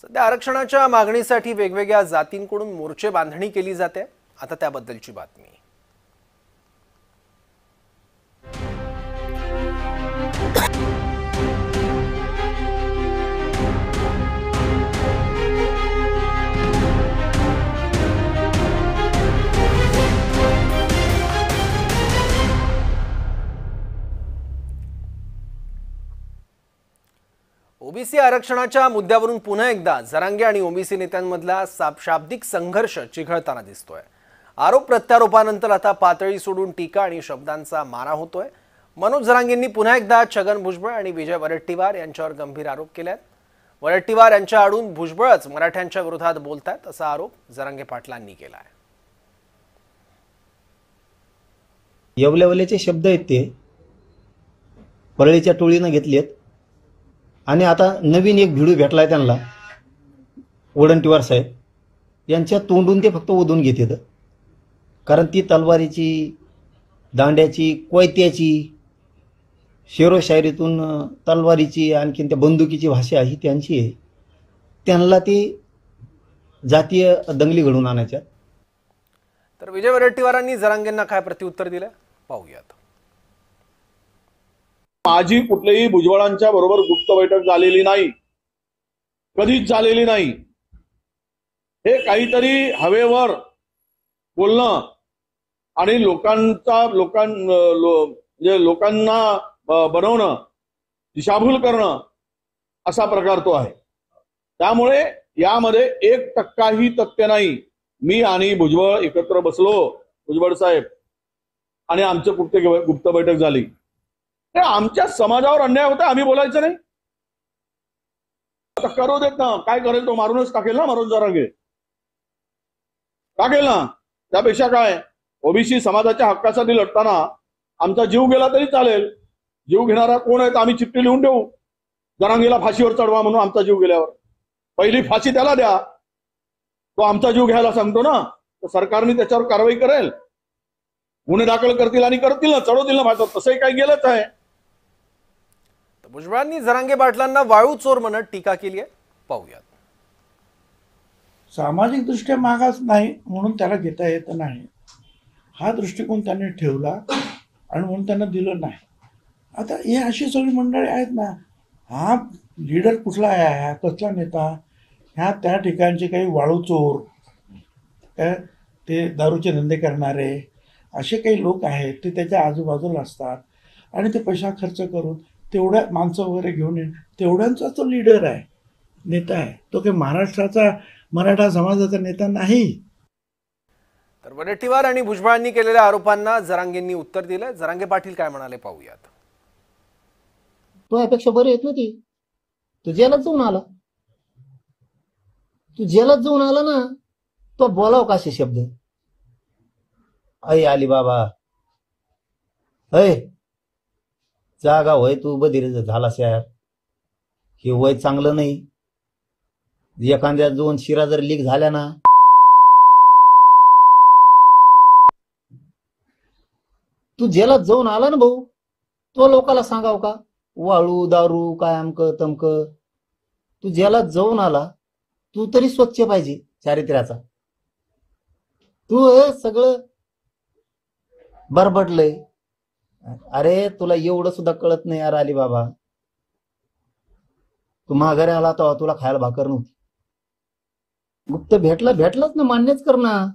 सध्या आरक्षणाच्या मागणीसाठी वेगवेगळ्या जातींकडून मोर्चे बांधणी केली जाते। आता त्याबद्दलची बातमी। ओबीसी आरक्षणाच्या मुद्द्यावरून पुन्हा एकदा जरांगे आणि ओबीसी नेत्यांमधला शाब्दिक संघर्ष चिघळताना दिसतोय। आरोप प्रत्यारोपानंतर आता पातळी सोडून टीका आणि शब्दांचा मारा होतोय। मनोज जरांगेंनी पुन्हा एकदा छगन भुजबळ आणि विजय वडेट्टीवार यांच्यावर गंभीर आरोप केलेत। वडेट्टीवार यांच्या आडून भुजबळच मराठ्यांच्या विरोधात बोलतात असा आरोप जरांगे पाटलांनी केलाय। येवलेवलेचे शब्द आहेत ते परळीच्या टोळीने घेतलेत आणि आता नवीन एक भिडू भेटलाय त्यांना वडेट्टीवार साहेब यांच्या तोंडून ते फक्त ओढून घेतात। कारण ती तलवारीची, दांड्याची, कोयत्याची, शेरोशायरीतून तलवारीची आणखीन त्या बंदुकीची भाषा ही त्यांची आहे। त्यांना ती जातीय दंगली घडवून आणायच्या। तर विजय वडेट्टीवारांनी जरांगेंना काय प्रत्युत्तर दिलं पाहूयात। माझी कुठलेही भुजबळांच्या बरोबर गुप्त बैठक झालेली नाही, कधीच झालेली नाही। हे काहीतरी हवेवर बोलणं आणि लोकांना बनवणं, दिशाभूल करणं असा प्रकार तो आहे। त्यामुळे यामध्ये 1% तथ्य नाही। मी आणि भुजबळ एकत्र बसलो, भुजबळ साहेब, आणि आमचं गुप्त बैठक झाली। आमच्या समाजावर अन्याय होता, आम्ही बोलायचं नाही? आता करू देत ना, काय करेल तो मारूनच टाकेल ना, मारून जरांगे टाकेल ना। त्यापेक्षा काय, ओबीसी समाजाच्या हक्कासाठी लढताना आमचा जीव गेला तरी चालेल। जीव घेणारा कोण आहे तर आम्ही चिठ्ठी लिहून देऊ, जरांगेला फाशीवर चढवा म्हणून। आमचा जीव गेल्यावर पहिली फाशी त्याला द्या, तो आमचा जीव घ्यायला सांगतो ना, तर सरकारने त्याच्यावर कारवाई करेल, गुन्हे दाखल करतील आणि करतील ना, चढवतील ना भाषा। तसंही काही गेलंच आहे। भुजबळांनी जरांगे पाटलांना वाळू चोर म्हणत टीका केली आहे, पाहूयात। सामाजिक दृष्ट्या मागास नाही म्हणून त्याला घेता येत नाही, हा दृष्टिकोन त्यांनी ठेवला आणि म्हणून त्यांना दिलं नाही। आता हे अशी सगळी मंडळी आहेत ना, हा लीडर कुठला आहे, कसला नेता, ह्या त्या ठिकाणचे काही वाळू चोर, ते दारूचे धंदे करणारे असे काही लोक आहेत, ते त्याच्या आजूबाजूला असतात आणि ते पैसा खर्च करून तेवढ्या माणसं वगैरे घेऊन येईल, तेवढ्यांचा तो लीडर आहे, नेता आहे। तो काही महाराष्ट्राचा, मराठा समाजाचा नेता नाही। तर वडेट्टीवार आणि भुजबळांनी केलेल्या आरोपांना जरांगेंनी उत्तर दिलं। जरांगे पाटील काय म्हणाले पाहूयात। तो अपेक्षा बरी येत नव्हती, तू जेलात जाऊन आला, ना, तो बोलाव का असे शब्द? अय आली बाबा, अय जागा होय, तू बधीर झालास यार, हे वय चांगलं नाही। एखाद्या 2 शिरा जर लीक झाल्या ना, तू जेलात जाऊन आला ना भाऊ, तो लोकाला सांगाव का वाळू दारू काय अमक तमक? तू जेलात जाऊन आला, तू तरी स्वच्छ पाहिजे चारित्र्याचा। तू हे सगळं बरबडलंय। अरे तुला एवढं सुद्धा कळत नाही यार, आली बाबा, तू माघारी आला तेव्हा तुला खायला भाकर नव्हती। गुप्त भेटलाच ना, मान्यच कर ना,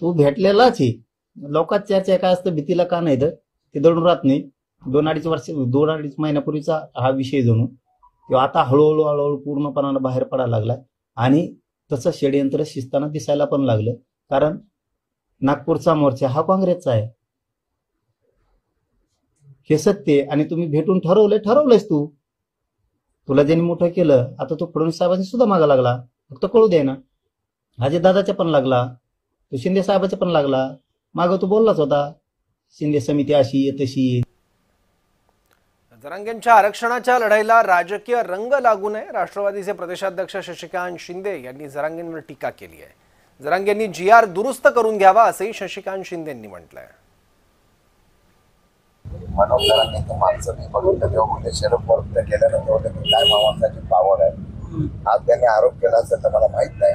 तू भेटलेलाच आहे। लोकात चर्चा काय असतं, भीतीला का नाही तर ते दडून राहत नाही। 2-2.5 महिन्यापूर्वीचा हा विषय जणू तो आता हळूहळू पूर्णपणाने बाहेर पडायला लागला आणि तसं षडयंत्र शिस्ताना दिसायला पण लागलं। कारण नागपूरचा मोर्चा हा काँग्रेसचा आहे, हे सत्य। आणि तुम्ही भेटून ठरवलंयस तुला ज्यांनी मोठं केलं, आता तो फडणवीस साहेबांनी सुद्धा मागा लागला, फक्त कळू दे ना। अजय दादाच्या पण लागला, तो शिंदे साहेबाचा पण लागला, माग तो बोललाच होता, शिंदे समिती अशी आहे तशी आहे। जरांगेंच्या आरक्षणाच्या लढाईला राजकीय रंग लागू नये, राष्ट्रवादीचे प्रदेशाध्यक्ष शशिकांत शिंदे यांनी जरांगेंवर टीका केली आहे। जरांगेंनी GR दुरुस्त करून घ्यावा असंही शशिकांत शिंदेंनी म्हटलंय। मनोज जरांगे माणसं मी बघितलं तेव्हा म्हणजे शरद पवार गेल्यानंतर काय माणसाची पावर आहे, आज त्यांनी आरोप केला असेल तर मला माहित नाही,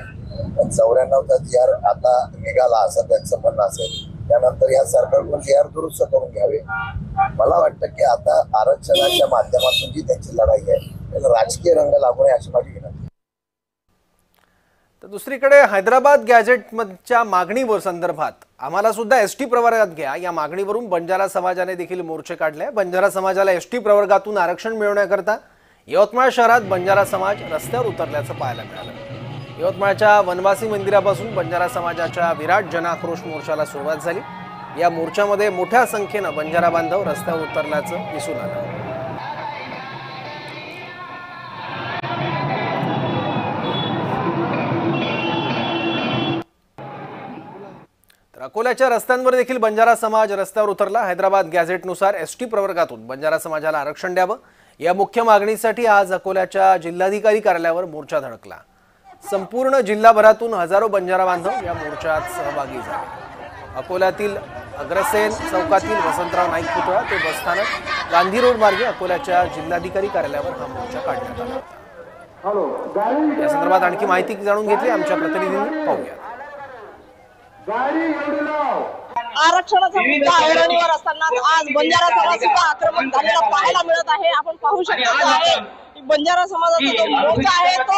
पण 94चा जी आर आता निघाला असं त्यांचं म्हणणं असेल, त्यानंतर या सरकारकडून जी आर दुरुस्त करून घ्यावे. मला वाटतं की आता आरक्षणाच्या माध्यमातून जी त्यांची लढाई आहे त्याला राजकीय रंग लागू नये अशी माझी विनंती. तर दुसरीकडे हैदराबाद गॅजेटच्या मागणीवर संदर्भात आम्हाला सुद्धा एसटी प्रवर्गात घ्या या मागणीवरून बंजारा समाजाने देखील मोर्चे काढले. बंजारा समाजाला एसटी प्रवर्गातून आरक्षण मिळवण्याकरता यवतमाळ शहरात बंजारा समाज रस्त्यावर उतरल्याचं पाहायला मिळालं. यवतमाळच्या वनवासी मंदिरापासून बंजारा समाजाच्या विराट जनआक्रोश मोर्चाला सुरुवात झाली. या मोर्चामध्ये मोठ्या संख्येनं बंजारा बांधव रस्त्यावर उतरल्याचं दिसून आलं. अकोल्याच्या रस्त्यांवर देखील बंजारा समाज रस्त्यावर उतरला. हैदराबाद गॅझेटनुसार एसटी प्रवर्गातून बंजारा समाजाला आरक्षण द्यावं या मुख्य मागणीसाठी आज अकोल्याच्या जिल्हाधिकारी कार्यालयावर मोर्चा धडकला. संपूर्ण जिल्हाभरातून हजारो बंजारा बांधव या मोर्चात सहभागी झाले. अकोल्यातील अग्रसेन चौकातील वसंतराव नाईक पुतळा ते बसस्थानक गांधी रोड मार्गे अकोल्याच्या जिल्हाधिकारी कार्यालयावर हा मोर्चा काढण्यात आला होता. या संदर्भात आणखी माहिती जाणून घेतली आमच्या प्रतिनिधींनी. पाहूया. आरक्षणाचा मुद्दा ऐरणीवर असताना आज बंजारा समाज सुद्धा आक्रमक झालेला पाहायला मिळत आहे. आपण पाहू शकतो आहे बंजारा समाजाचा जो मोर्चा आहे तो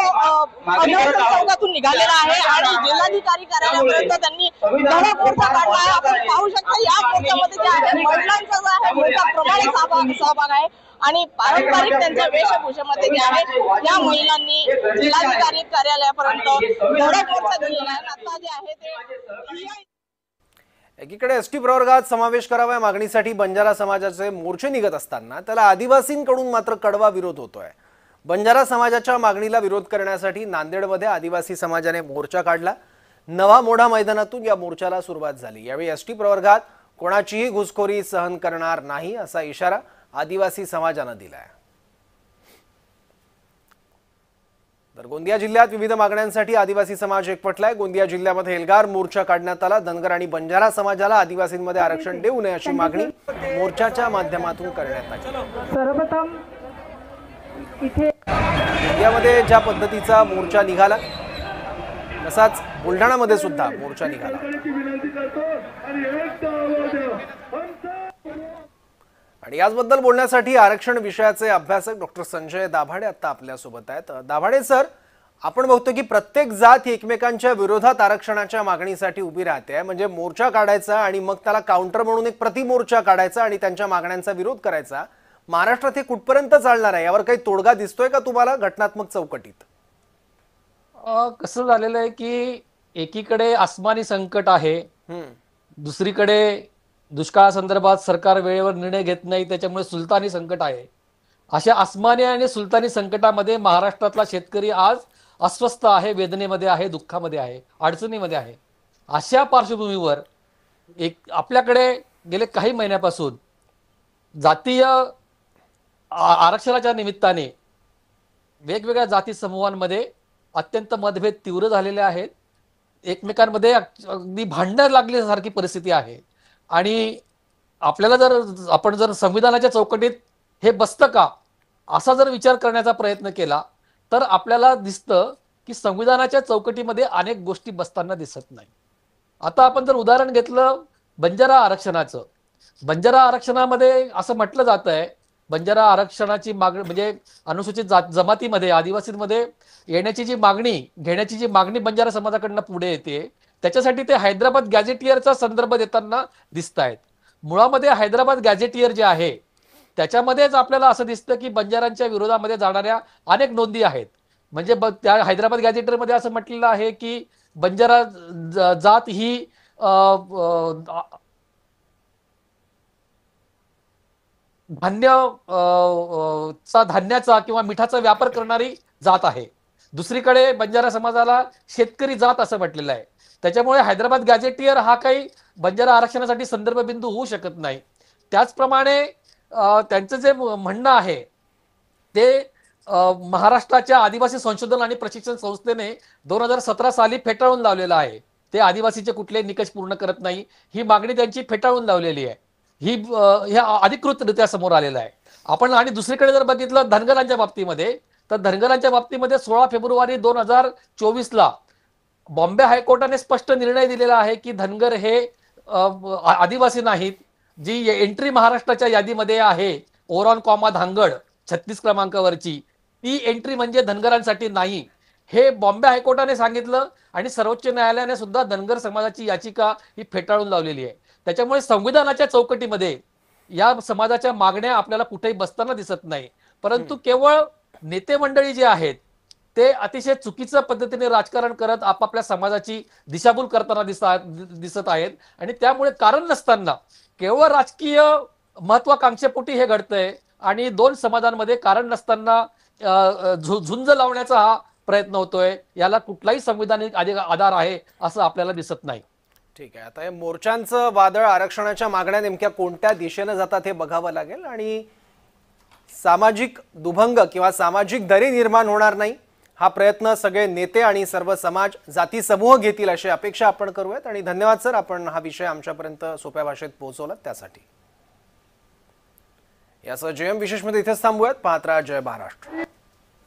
अधिवेशन चौकातून निघालेला आहे आणि जिल्हाधिकारी कार्यालयापर्यंत त्यांनी धडक मोर्चा काढला आहे. आपण पाहू शकता या मोर्चामध्ये जे आहे महिलांचा जो आहे मोठ्या प्रमाणात सहभाग आहे आणि पारंपरिक त्यांच्या वेशभूषेमध्ये जे आहे या महिलांनी जिल्हाधिकारी कार्यालयापर्यंत धडक मोर्चा दिलेला आहे. आता जे आहे ते एकीकडे एसटी प्रवर्गात समावेश करावा या मागणीसाठी बंजारा समाजाचे मोर्चे निघत असताना त्याला आदिवासींकडून मात्र कडवा विरोध होतोय. बंजारा समाजाच्या मागणीला विरोध करण्यासाठी नांदेडमध्ये आदिवासी समाजाने मोर्चा काढला. नवा मोढा मैदानातून या मोर्चाला सुरुवात झाली. यावेळी एसटी प्रवर्गात कोणाचीही घुसखोरी सहन करणार नाही असा इशारा आदिवासी समाजाने दिलाय. तर गोंदिया जिल्ह्यात विविध मागण्यांसाठी आदिवासी समाज एकवटलाय. गोंदिया जिल्ह्यामध्ये एल्गार मोर्चा काढण्यात आला. धनगर आणि बंजारा समाजाला आदिवासींमध्ये आरक्षण देऊ नये अशी मागणी मोर्चाच्या माध्यमातून करण्यात आली. सर्वप्रथम इथे गोंदियामध्ये ज्या पद्धतीचा मोर्चा निघाला तसाच बुलढाणामध्ये सुद्धा मोर्चा निघाला. आणि याचबद्दल बोलण्यासाठी आरक्षण विषयाचे अभ्यासक डॉक्टर संजय दाभाडे आता आपल्यासोबत आहेत. दाभाडे सर, आपण बघतो की प्रत्येक जात ही एकमेकांच्या विरोधात आरक्षणाच्या मागणीसाठी उभी राहते. म्हणजे मोर्चा काढायचा आणि मग त्याला काउंटर म्हणून एक प्रतिमोर्चा काढायचा आणि त्यांच्या मागण्यांचा विरोध करायचा. महाराष्ट्रात हे कुठपर्यंत चालणार आहे? यावर काही तोडगा दिसतोय का तुम्हाला घटनात्मक चौकटीत? कसं झालेलं आहे की एकीकडे आसमानी संकट आहे, दुसरीकडे दुष्काळासंदर्भात सरकार वेळेवर निर्णय घेत नाही, त्याच्यामुळे सुलतानी संकट आहे. अशा आसमानी आणि सुलतानी संकटामध्ये महाराष्ट्रातला शेतकरी आज अस्वस्थ आहे, वेदनेमध्ये आहे, दुःखामध्ये आहे, अडचणीमध्ये आहे. अशा पार्श्वभूमीवर आपल्याकडे गेले काही महिन्यापासून जातीय आरक्षणाच्या निमित्ताने वेगवेगळ्या जाती समूहांमध्ये अत्यंत मतभेद तीव्र झालेले आहेत. एकमेकांमध्ये अगदी भांडण लागल्यासारखी परिस्थिती आहे. आणि आपल्याला आपण जर संविधानाच्या चौकटीत हे बसतं का असा जर विचार करण्याचा प्रयत्न केला तर आपल्याला दिसतं की संविधानाच्या चौकटीमध्ये अनेक गोष्टी बसताना दिसत नाही. आता आपण जर उदाहरण घेतलं बंजारा आरक्षणाचं, बंजारा आरक्षणामध्ये असं म्हटलं जात आहे बंजारा आरक्षणाची मागणी म्हणजे अनुसूचित जमातीमध्ये आदिवासींमध्ये येण्याची जी मागणी घेण्याची जी मागणी बंजारा समाजाकडनं पुढे येते त्याच्यासाठी ते हैदराबाद गॅझेटियरचा संदर्भ देताना दिसत आहेत. मुळामध्ये हैदराबाद गॅझेटियर जे आहे त्याच्यामध्येच आपल्याला असं दिसतं की बंजारांच्या विरोधामध्ये जाणाऱ्या अनेक नोंदी आहेत. म्हणजे त्या हैदराबाद गॅझेटियरमध्ये असं म्हटलेलं आहे की बंजारा जात ही धान्याचा किंवा मिठाचा व्यापार करणारी जात आहे. दुसरीकडे बंजारा समाजाला शेतकरी जात असं म्हटलेलं आहे. त्याच्यामुळे हैदराबाद गॅझेटियर हा काही बंजारा आरक्षणासाठी संदर्भ बिंदू होऊ शकत नाही. त्याचप्रमाणे त्यांचं जे म्हणणं आहे ते महाराष्ट्राच्या आदिवासी संशोधन आणि प्रशिक्षण संस्थेने 2017 साली फेटाळून लावलेलं आहे. ते आदिवासीचे कुठलेही निकष पूर्ण करत नाही, ही मागणी त्यांची फेटाळून लावलेली आहे. ही अधिकृतरित्या समोर आलेलं आहे. आपण आणि दुसरीकडे जर बघितलं धनगरांच्या बाबतीमध्ये तर धनगरांच्या बाबतीमध्ये 16 फेब्रुवारी 2024ला बॉम्बे हायकोर्टाने स्पष्ट निर्णय दिलेला आहे की धनगर हे आदिवासी नाहीत. जी एंट्री महाराष्ट्राच्या यादीमध्ये आहे ओरॉन कॉमा धांगड 36 क्रमांकावरची, ती एंट्री म्हणजे धनगरांसाठी नाही, हे बॉम्बे हायकोर्टाने सांगितलं. आणि सर्वोच्च न्यायालयाने सुद्धा धनगर समाजाची याचिका ही फेटाळून लावलेली आहे. त्याच्यामुळे संविधानाच्या चौकटीमध्ये या समाजाच्या मागण्या आपल्याला कुठेही बसताना दिसत नाही. परंतु केवळ नेते मंडळी जे आहेत ते अतिशय चुकीच्या पद्धतीने राजकारण करत आपापल्या समाजाची दिशाभूल करताना दिसत आहेत. आणि त्यामुळे कारण नसताना केवळ राजकीय महत्वाकांक्षेपोटी हे घडतंय आणि दोन समाजांमध्ये कारण नसताना झुंज लावण्याचा हा प्रयत्न होतोय. याला कुठलाही संविधानिक आधार आहे असं आपल्याला दिसत नाही. ठीक आहे, आता हे मोर्चांचं वादळ, आरक्षणाच्या मागण्या नेमक्या कोणत्या दिशेने जातात हे बघावं लागेल आणि सामाजिक दुभंग किंवा सामाजिक दरी निर्माण होणार नाही हा प्रयत्न सगळे नेते आणि सर्व समाज जाती समूह घेतील अशी अपेक्षा आपण करूयात. आणि धन्यवाद सर, आपण हा विषय आमच्यापर्यंत सोप्या भाषेत पोहोचवलात त्यासाठी. यासह JM विशेषमध्ये इथेच थांबूयात. पाहत राहा जय महाराष्ट्र.